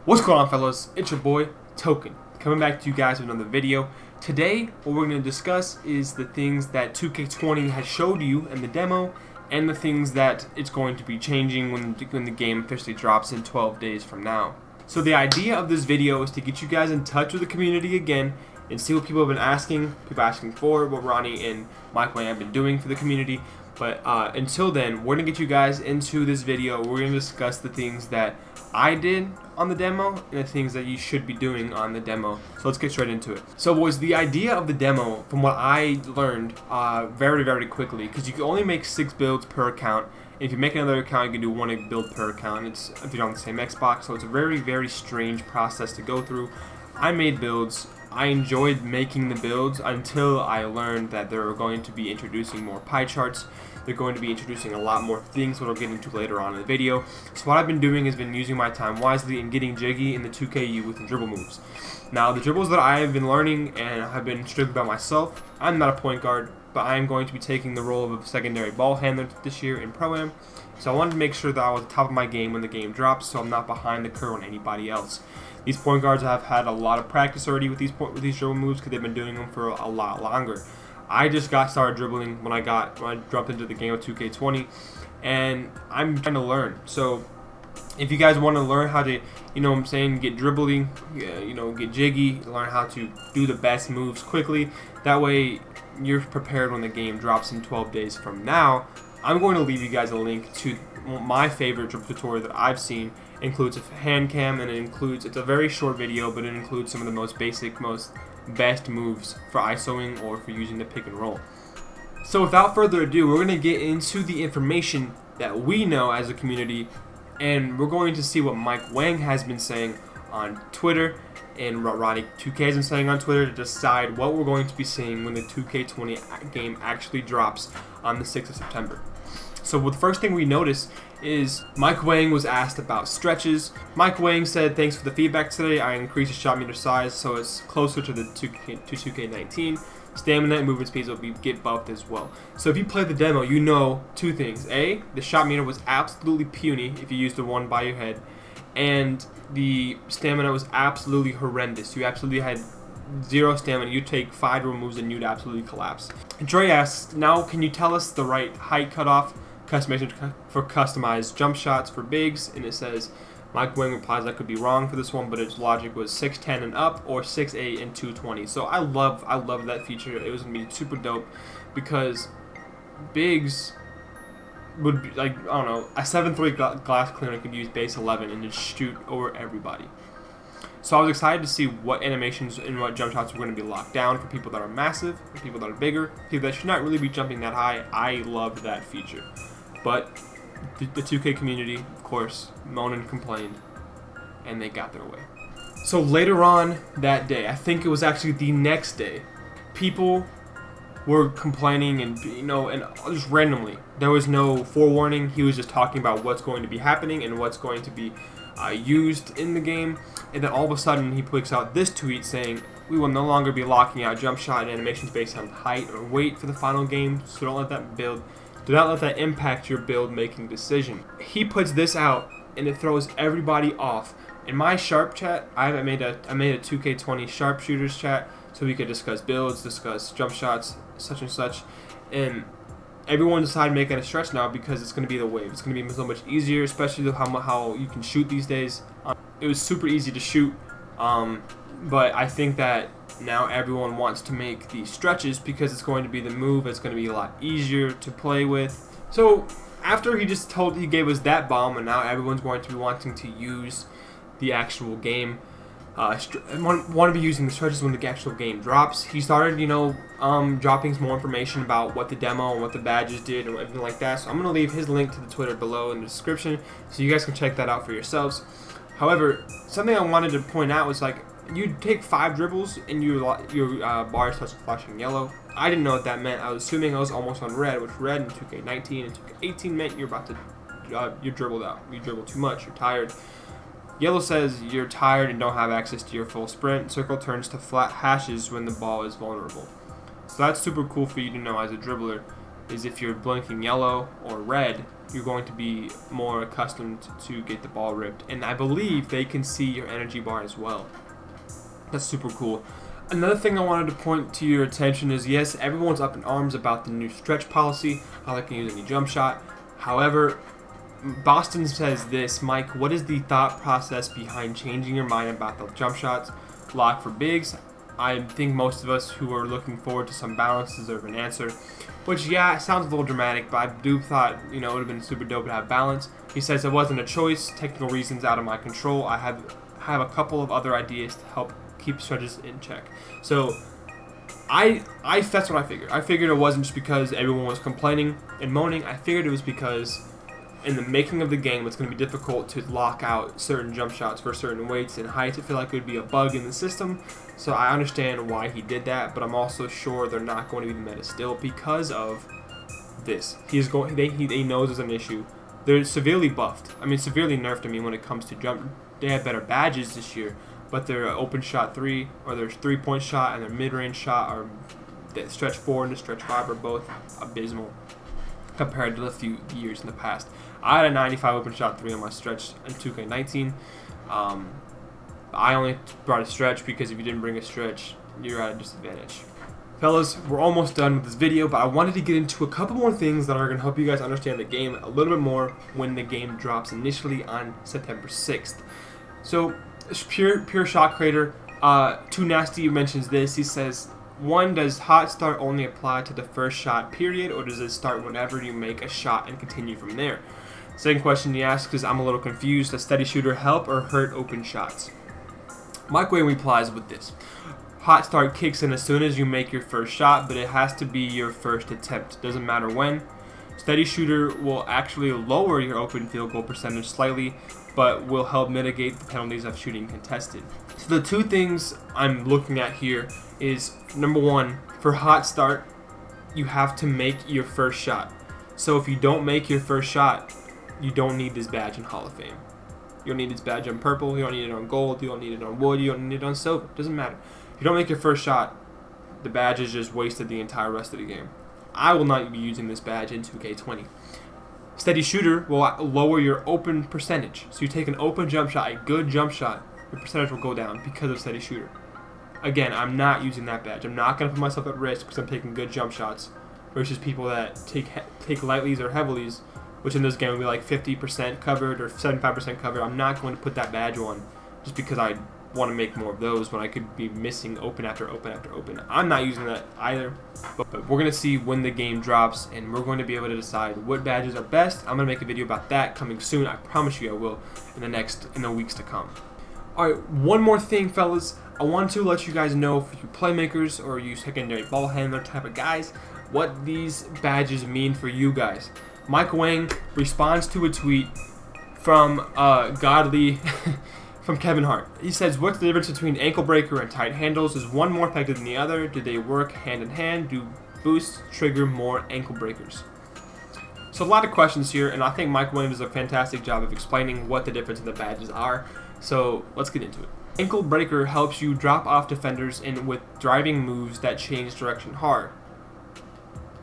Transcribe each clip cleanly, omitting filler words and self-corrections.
What's going on, fellas? It's your boy Token, coming back to you guys with another video. Today what we're going to discuss is the things that 2K20 has showed you in the demo and the things that it's going to be changing when the game officially drops in 12 days from now. So the idea of this video is to get you guys in touch with the community again and see what people have been asking, for, what Ronnie and Mike Wang have been doing for the community. But until then, we're going to get you guys into this video. We're going to discuss the things that I did on the demo and the things that you should be doing on the demo. So let's get straight into it. So boys, the idea of the demo, from what I learned very quickly, because you can only make 6 builds per account. And if you make another account, you can do 1 build per account. It's if you're on the same Xbox, so it's a very strange process to go through. I made builds. I enjoyed making the builds until I learned that they're going to be introducing more pie charts. They're going to be introducing a lot more things that I'll get into later on in the video. So what I've been doing has been using my time wisely and getting jiggy in the 2KU with the dribble moves. Now the dribbles that I have been learning and have been strict by myself, I'm not a point guard, but I am going to be taking the role of a secondary ball handler this year in Pro-Am. So I wanted to make sure that I was at the top of my game when the game drops, so I'm not behind the curve on anybody else. These point guards have had a lot of practice already with these dribble moves because they've been doing them for a lot longer. I just got started dribbling when I jumped into the game of 2K20, and I'm trying to learn. So if you guys want to learn how to, get dribbling, get jiggy, learn how to do the best moves quickly, that way you're prepared when the game drops in 12 days from now. I'm going to leave you guys a link to my favorite dribble tutorial that I've seen. It includes a hand cam, and it's a very short video, but it includes some of the most basic, best moves for ISOing or for using the pick and roll. So without further ado, we're going to get into the information that we know as a community, and we're going to see what Mike Wang has been saying on Twitter and what Ronnie 2K has been saying on Twitter to decide what we're going to be seeing when the 2K20 game actually drops on the 6th of September. So the first thing we notice is Mike Wang was asked about stretches. Mike Wang said, "Thanks for the feedback today. I increased the shot meter size so it's closer to the 2K19. Stamina and movement speeds will get buffed as well." So if you play the demo, you know 2 things. A, the shot meter was absolutely puny if you used the one by your head, and the stamina was absolutely horrendous. You absolutely had 0 stamina. You take 5 moves and you'd absolutely collapse. Dre asks, "Now can you tell us the right height cutoff customization for customized jump shots for bigs?" And it says, Mike Wang replies, "I could be wrong for this one, but its logic was 6'10" and up, or 6'8" and 220. So I love that feature. It was gonna be super dope because bigs would be like, I don't know, a 7'3" glass cleaner could use base 11 and just shoot over everybody. So I was excited to see what animations and what jump shots were going to be locked down for people that are massive, for people that are bigger, people that should not really be jumping that high. I loved that feature. But the 2K community, of course, moaned and complained, and they got their way. So later on that day, I think it was actually the next day, people were complaining and just randomly. There was no forewarning. He was just talking about what's going to be happening and what's going to be used in the game, and then all of a sudden he puts out this tweet saying, "We will no longer be locking out jump shot and animations based on height or weight for the final game, so do not let that impact your build making decision." He puts this out and it throws everybody off. In my sharp chat, I made a 2K20 sharpshooters chat so we could discuss builds, discuss jump shots, such and such, and everyone decided making a stretch now because it's going to be the wave. It's going to be so much easier, especially how you can shoot these days. It was super easy to shoot, but I think that now everyone wants to make these stretches because it's going to be the move. It's going to be a lot easier to play with. So after he gave us that bomb, and now everyone's going to be wanting to use the actual game. Want to be using the stretches when the actual game drops. He started, dropping some more information about what the demo and what the badges did and everything like that. So I'm going to leave his link to the Twitter below in the description so you guys can check that out for yourselves. However, something I wanted to point out was you take 5 dribbles and your bar starts flashing yellow. I didn't know what that meant. I was assuming I was almost on red, which red in 2K19 and 2K18 meant you're about to you're dribbled out. You dribble too much. You're tired. Yellow says you're tired and don't have access to your full sprint. Circle turns to flat hashes when the ball is vulnerable. So that's super cool for you to know as a dribbler. is if you're blinking yellow or red, you're going to be more accustomed to get the ball ripped. And I believe they can see your energy bar as well. That's super cool. Another thing I wanted to point to your attention is, yes, everyone's up in arms about the new stretch policy, how they can use any jump shot. However, Boston says this: Mike, what is the thought process behind changing your mind about the jump shots lock for bigs? I think most of us who are looking forward to some balance deserve an answer. Which, yeah, it sounds a little dramatic, but I do thought, it would have been super dope to have balance. He says it wasn't a choice, technical reasons out of my control. I have a couple of other ideas to help keep stretches in check. So that's what I figured. I figured it wasn't just because everyone was complaining and moaning. I figured it was because in the making of the game, it's going to be difficult to lock out certain jump shots for certain weights and heights. I feel like it would be a bug in the system. So I understand why he did that, but I'm also sure they're not going to be meta still because of this. He knows there's an issue. They're severely buffed. I mean, severely nerfed. I mean, when it comes to jump, they have better badges this year, but their open shot 3 or their 3-point shot and their mid-range shot, or the stretch 4 and the stretch 5, are both abysmal compared to the few years in the past. I had a 95 open shot 3 on my stretch in 2K19. I only brought a stretch because if you didn't bring a stretch, you're at a disadvantage. Fellas, we're almost done with this video, but I wanted to get into a couple more things that are going to help you guys understand the game a little bit more when the game drops initially on September 6th. So, Pure Shot Creator, Too Nasty mentions this. He says, 1, does hot start only apply to the first shot period, or does it start whenever you make a shot and continue from there? Second question he asks is, I'm a little confused, does steady shooter help or hurt open shots? Mike Wayne replies with this: hot start kicks in as soon as you make your first shot, but it has to be your first attempt. Doesn't matter when. Steady shooter will actually lower your open field goal percentage slightly, but will help mitigate the penalties of shooting contested. So the two things I'm looking at here is, number 1, for hot start, you have to make your first shot. So if you don't make your first shot, you don't need this badge in Hall of Fame. You don't need this badge on purple, you don't need it on gold, you don't need it on wood, you don't need it on silver. Doesn't matter. If you don't make your first shot, the badge is just wasted the entire rest of the game. I will not be using this badge in 2K20. Steady shooter will lower your open percentage. So you take an open jump shot, a good jump shot, your percentage will go down because of steady shooter. Again, I'm not using that badge. I'm not going to put myself at risk because I'm taking good jump shots versus people that take lightlies or heavilies, which in this game would be like 50% covered or 75% covered. I'm not going to put that badge on just because I want to make more of those when I could be missing open after open after open. I'm not using that either, but we're going to see when the game drops, and we're going to be able to decide what badges are best. I'm going to make a video about that coming soon. I promise you I will in the weeks to come. Alright, one more thing, fellas. I want to let you guys know, for you playmakers or you secondary ball handler type of guys, what these badges mean for you guys. Mike Wang responds to a tweet from Godly from Kevin Hart. He says, what's the difference between ankle breaker and tight handles? Is one more effective than the other? Do they work hand in hand? Do boosts trigger more ankle breakers? So a lot of questions here, and I think Mike Wang does a fantastic job of explaining what the difference in the badges are. So let's get into it. Ankle breaker helps you drop off defenders with driving moves that change direction hard.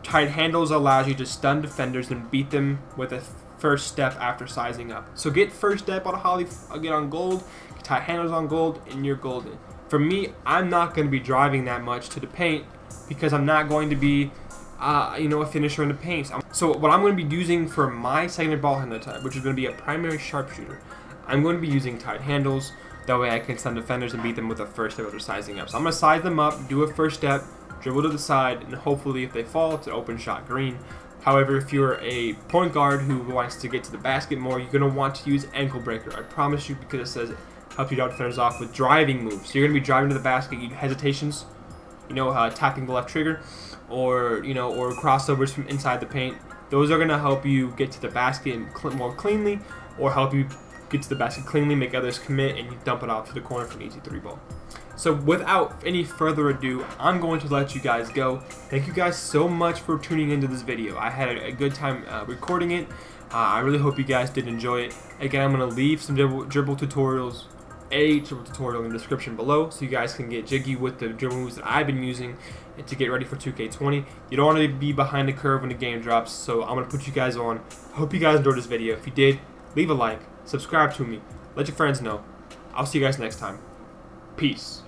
Tight handles allows you to stun defenders and beat them with a first step after sizing up. So get first step on Holly, get on gold, get tight handles on gold, and you're golden. For me, I'm not going to be driving that much to the paint because I'm not going to be a finisher in the paint. So what I'm going to be using for my secondary ball handler type, which is going to be a primary sharpshooter, I'm going to be using tight handles. That way I can stun defenders and beat them with a first step after sizing up. So I'm going to size them up, do a first step, dribble to the side, and hopefully if they fall, it's an open shot green. However, if you're a point guard who wants to get to the basket more, you're going to want to use ankle breaker. I promise you, because it says help you drop defenders off with driving moves. So you're going to be driving to the basket, you hesitations, tapping the left trigger, or crossovers from inside the paint. Those are going to help you get to the basket more cleanly, or help you get to the basket cleanly, make others commit, and you dump it off to the corner for an easy 3-ball. So without any further ado, I'm going to let you guys go. Thank you guys so much for tuning into this video. I had a good time recording it. I really hope you guys did enjoy it. Again, I'm going to leave some dribble tutorials a dribble tutorial in the description below so you guys can get jiggy with the dribble moves that I've been using and to get ready for 2K20. You don't want to be behind the curve when the game drops, so I'm going to put you guys on. I hope you guys enjoyed this video. If you did, leave a like, subscribe to me, let your friends know. I'll see you guys next time. Peace.